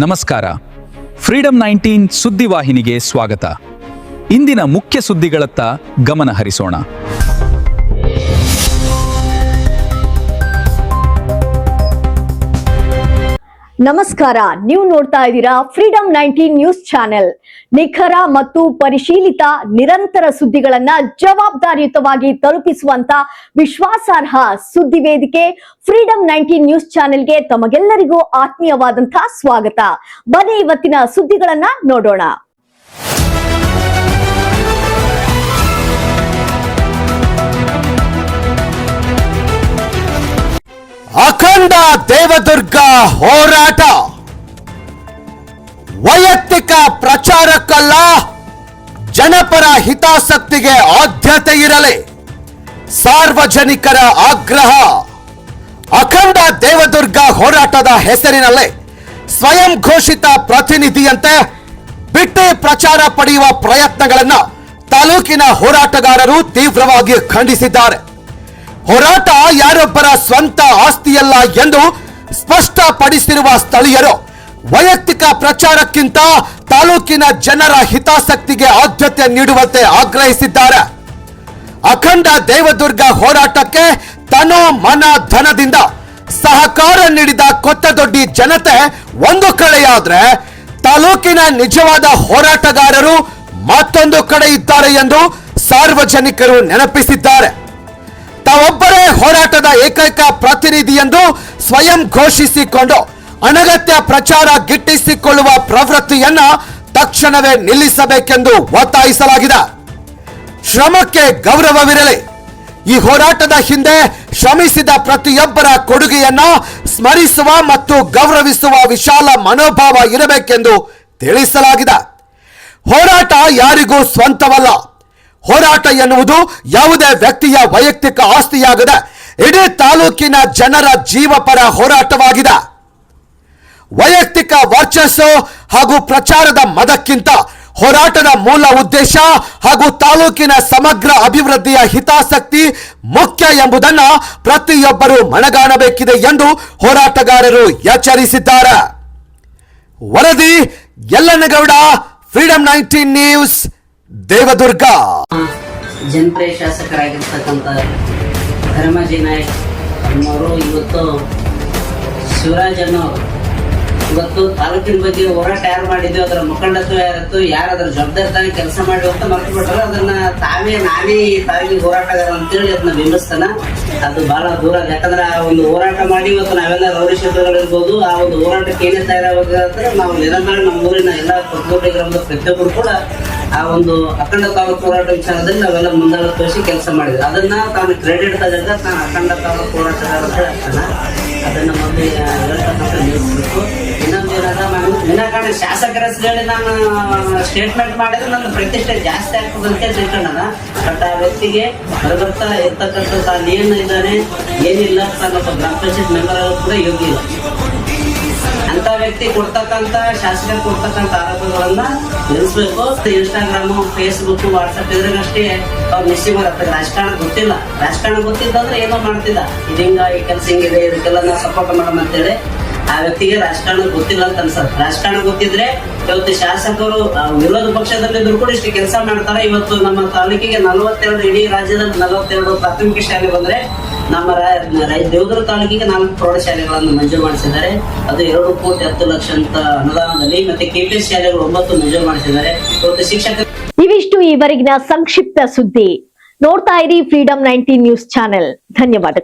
ನಮಸ್ಕಾರ. ಫ್ರೀಡಂ 19 ಸುದ್ದಿವಾಹಿನಿಗೆ ಸ್ವಾಗತ. ಇಂದಿನ ಮುಖ್ಯ ಸುದ್ದಿಗಳತ್ತ ಗಮನ ಹರಿಸೋಣ. ನಮಸ್ಕಾರ, ನೀವು ನೋಡ್ತಾ ಇದ್ದೀರಾ ಫ್ರೀಡಂ 19 ನ್ಯೂಸ್ ಚಾನೆಲ್. ನಿಖರ ಮತ್ತು ಪರಿಶೀಲಿತ ನಿರಂತರ ಸುದ್ದಿಗಳನ್ನ ಜವಾಬ್ದಾರಿಯುತವಾಗಿ ತಲುಪಿಸುವಂತ ವಿಶ್ವಾಸಾರ್ಹ ಸುದ್ದಿ ವೇದಿಕೆ ಫ್ರೀಡಂ 19 ನ್ಯೂಸ್ ಚಾನೆಲ್ಗೆ ತಮಗೆಲ್ಲರಿಗೂ ಆತ್ಮೀಯವಾದಂತಹ ಸ್ವಾಗತ. ಬನ್ನಿ ಇವತ್ತಿನ ಸುದ್ದಿಗಳನ್ನ ನೋಡೋಣ. ಅಖಂಡ ದೇವದುರ್ಗ ಹೋರಾಟ ವೈಯಕ್ತಿಕ ಪ್ರಚಾರಕ್ಕಲ್ಲ, ಜನಪರ ಹಿತಾಸಕ್ತಿಗೆ ಆದ್ಯತೆ ಇರಲಿ, ಸಾರ್ವಜನಿಕರ ಆಗ್ರಹ. ಅಖಂಡ ದೇವದುರ್ಗ ಹೋರಾಟದ ಹೆಸರಿನಲ್ಲಿ ಸ್ವಯಂ ಘೋಷಿತ ಪ್ರತಿನಿಧಿಯಂತೆ ಬಿಟ್ಟಿ ಪ್ರಚಾರ ಪಡೆಯುವ ಪ್ರಯತ್ನಗಳನ್ನ ತಾಲೂಕಿನ ಹೋರಾಟಗಾರರು ತೀವ್ರವಾಗಿ ಖಂಡಿಸಿದ್ದಾರೆ. ಹೋರಾಟ ಯಾರೊಬ್ಬರ ಸ್ವಂತ ಆಸ್ತಿಯಲ್ಲ ಎಂದು ಸ್ಪಷ್ಟಪಡಿಸಿರುವ ಸ್ಥಳೀಯರು ವೈಯಕ್ತಿಕ ಪ್ರಚಾರಕ್ಕಿಂತ ತಾಲೂಕಿನ ಜನರ ಹಿತಾಸಕ್ತಿಗೆ ಆದ್ಯತೆ ನೀಡುವಂತೆ ಆಗ್ರಹಿಸಿದ್ದಾರೆ. ಅಖಂಡ ದೇವದುರ್ಗ ಹೋರಾಟಕ್ಕೆ ತನು ಮನ ಧನದಿಂದ ಸಹಕಾರ ನೀಡಿದ ಕೊತ್ತದೊಡ್ಡಿ ಜನತೆ ಒಂದು ಕಡೆಯಾದ್ರೆ, ತಾಲೂಕಿನ ನಿಜವಾದ ಹೋರಾಟಗಾರರು ಮತ್ತೊಂದು ಕಡೆ ಇದ್ದಾರೆ ಎಂದು ಸಾರ್ವಜನಿಕರು ನೆನಪಿಸಿದ್ದಾರೆ. ತಾವೊಬ್ಬರೇ ಹೋರಾಟದ ಏಕೈಕ ಪ್ರತಿನಿಧಿ ಎಂದು ಸ್ವಯಂ ಘೋಷಿಸಿಕೊಂಡು ಅನಗತ್ಯ ಪ್ರಚಾರ ಗಿಟ್ಟಿಸಿಕೊಳ್ಳುವ ಪ್ರವೃತ್ತಿಯನ್ನ ತಕ್ಷಣವೇ ನಿಲ್ಲಿಸಬೇಕೆಂದು ಒತ್ತಾಯಿಸಲಾಗಿದೆ. ಶ್ರಮಕ್ಕೆ ಗೌರವವಿರಲಿ. ಈ ಹೋರಾಟದ ಹಿಂದೆ ಶ್ರಮಿಸಿದ ಪ್ರತಿಯೊಬ್ಬರ ಕೊಡುಗೆಯನ್ನ ಸ್ಮರಿಸುವ ಮತ್ತು ಗೌರವಿಸುವ ವಿಶಾಲ ಮನೋಭಾವ ಇರಬೇಕೆಂದು ತಿಳಿಸಲಾಗಿದೆ. ಹೋರಾಟ ಯಾರಿಗೂ ಸ್ವಂತವಲ್ಲ. ಹೋರಾಟ ಎನ್ನುವುದು ಯಾವುದೇ ವ್ಯಕ್ತಿಯ ವೈಯಕ್ತಿಕ ಆಸ್ತಿಯಾಗದೆ ಇಡೀ ತಾಲೂಕಿನ ಜನರ ಜೀವಪರ ಹೋರಾಟವಾಗಿದೆ. ವೈಯಕ್ತಿಕ ವರ್ಚಸ್ಸು ಹಾಗೂ ಪ್ರಚಾರದ ಮದಕ್ಕಿಂತ ಹೋರಾಟದ ಮೂಲ ಉದ್ದೇಶ ಹಾಗೂ ತಾಲೂಕಿನ ಸಮಗ್ರ ಅಭಿವೃದ್ಧಿಯ ಹಿತಾಸಕ್ತಿ ಮುಖ್ಯ ಎಂಬುದನ್ನು ಪ್ರತಿಯೊಬ್ಬರು ಮನಗಾಣಬೇಕಿದೆ ಎಂದು ಹೋರಾಟಗಾರರು ಎಚ್ಚರಿಸಿದ್ದಾರೆ. ವರದಿ ಯಲ್ಲನಗೌಡ, ಫ್ರೀಡಂ 19 ನ್ಯೂಸ್, ದೇವದುರ್ಗ. ಜನಪ್ರಿಯ ಶಾಸಕರಾಗಿರ್ತಕ್ಕಂಥ ಧರ್ಮಾಜಿ ನಾಯಕ್ ಅನ್ನೋರು ಇವತ್ತು ಶಿವರಾಜ್ ಅನ್ನೋರು ಇವತ್ತು ತಾಲೂಕಿನ ಬಗ್ಗೆ ಹೋರಾಟ ಯಾರು ಮಾಡಿದ್ವಿ, ಅದರ ಮುಖಂಡತ್ವ ಯಾರತ್ತು, ಯಾರು ಅದರ ಜವಾಬ್ದಾರಿ ಕೆಲಸ ಮಾಡಿ ಅಂತ ಮರ್ತು ಬಿಟ್ಟರು. ಅದನ್ನ ನಾನೇ ಈ ತಾಲೂಕಿನ ಹೋರಾಟಗಾರ ಅಂತೇಳಿ ಅದನ್ನ ಬಿಂಬಿಸ್ತಾನ. ಅದು ಬಹಳ ದೂರ. ಯಾಕಂದ್ರೆ ಆ ಒಂದು ಹೋರಾಟ ಮಾಡಿ ಇವತ್ತು ನಾವೆಲ್ಲ ರೌಡಿ ಶಬ್ದಗಳಿರ್ಬೋದು, ಆ ಒಂದು ಹೋರಾಟಕ್ಕೆ ಏನೇ ತಯಾರಾಗಬೇಕಾದ್ರೆ ನಾವು ನಿರಂತರ ನಮ್ಮ ಊರಿನ ಎಲ್ಲ ಕೊತ್ತಗೋಟೆ ಗ್ರಾಮದ ಪ್ರತಿಯೊಬ್ಬರು ಕೂಡ ಆ ಒಂದು ಅಖಂಡ ತಾಲೂಕು ಹೋರಾಟ ವಿಚಾರದಲ್ಲಿ ನಾವೆಲ್ಲ ಮುಂದಾಳ ತೋರಿಸಿ ಕೆಲಸ ಮಾಡಿದ್ವಿ. ಅದನ್ನ ತಾನು ಕ್ರೆಡಿಟ್ ತಗೊಂಡ ನಾನು ಅಖಂಡ ತಾಲೂಕು ಹೋರಾಟಗಾರ ಅಂತ ಹೇಳ್ತಾನೆ. ಅದನ್ನ ಮೊದಲು ಹೇಳ್ತಕ್ಕಂಥ ನಿಲ್ಲಿಸಬೇಕು. ಇನ್ನೊಂದು ಏನಂದ್ರೆ ನಾನು ವಿನಾಕಾರಣ ಶಾಸಕರ ಹೆಸರಲ್ಲಿ ನಾನು ಸ್ಟೇಟ್ಮೆಂಟ್ ಮಾಡಿದ್ರೆ ನನ್ನ ಪ್ರತಿಷ್ಠೆ ಜಾಸ್ತಿ ಆಗ್ತದೆ ಅಂತ ತಿಳ್ಕೊಂಡ. ಬಟ್ ಆ ವ್ಯಕ್ತಿಗೆ ಬರಬರ್ತಾ ಇರ್ತಕ್ಕಂಥ ತಾನು ಏನು ಇದ್ದಾನೆ ಏನಿಲ್ಲ, ತಾನೊಬ್ಬ ಗ್ರಾಮ ಪಂಚಾಯತ್ ಮೆಂಬರ್ ಆಗೋದು ಕೂಡ ಯೋಗ್ಯ ಇಲ್ಲ. ಅಂತ ವ್ಯಕ್ತಿ ಕೊಡ್ತಕ್ಕಂಥ ಶಾಸಕರು ಕೊಡ್ತಕ್ಕಂಥ ಆರೋಪಗಳನ್ನ ನಿಲ್ಲಿಸಬೇಕು. ಇನ್ಸ್ಟಾಗ್ರಾಮು, ಫೇಸ್ಬುಕ್, ವಾಟ್ಸಪ್ ಇದ್ರಾಗಷ್ಟೇ ಅವ್ರು ನಿಶ್ಚಯ ಮಾಡತ್ತೆ. ರಾಜಕಾರಣ ಗೊತ್ತಿಲ್ಲ. ರಾಜಕಾರಣ ಗೊತ್ತಿದ್ದಂದ್ರೆ ಏನೋ ಮಾಡ್ತಿದ್ದ, ಇದೀಗ ಈ ಕೆಲಸ ಹಿಂಗಿದೆ, ಇದಕ್ಕೆಲ್ಲ ನಾವು ಸಪೋರ್ಟ್ ಮಾಡೋಣ ಅಂತೇಳಿ. ಆ ವ್ಯಕ್ತಿಗೆ ರಾಜಕಾರಣ ಗೊತ್ತಿಲ್ಲ ಅಂತ ಅನ್ಸತ್ತೆ. ರಾಜಕಾರಣ ಗೊತ್ತಿದ್ರೆ ಇವತ್ತು ಶಾಸಕರು ವಿರೋಧ ಪಕ್ಷದಲ್ಲಿದ್ರು ಕೂಡ ಇಷ್ಟು ಕೆಲಸ ಮಾಡ್ತಾರೆ. ಇವತ್ತು ನಮ್ಮ ತಾಲೂಕಿಗೆ 42, ಇಡೀ ರಾಜ್ಯದಲ್ಲಿ 42 ಪ್ರಾಥಮಿಕ ಶಾಲೆ ಬಂದ್ರೆ ನಮ್ಮ ದೇವದುರ್ಗ ತಾಲೂಕಿಗೆ 4 ಪ್ರೌಢಶಾಲೆಗಳನ್ನು ಮಂಜೂರು ಮಾಡಿಸಿದ್ದಾರೆ. ಅದು 2,10,00,000 ಅಂತ ಅನುದಾನದಲ್ಲಿ. ಮತ್ತೆ KPS ಶಾಲೆಗಳು 9 ಮಂಜೂರು ಮಾಡಿಸಿದ್ದಾರೆ. ಇವತ್ತು ಶಿಕ್ಷಕರು. ಇವಿಷ್ಟು ಈವರೆಗಿನ ಸಂಕ್ಷಿಪ್ತ ಸುದ್ದಿ. ನೋಡ್ತಾ ಇರಿ ಫ್ರೀಡಂ 19 ನ್ಯೂಸ್ ಚಾನೆಲ್. ಧನ್ಯವಾದ.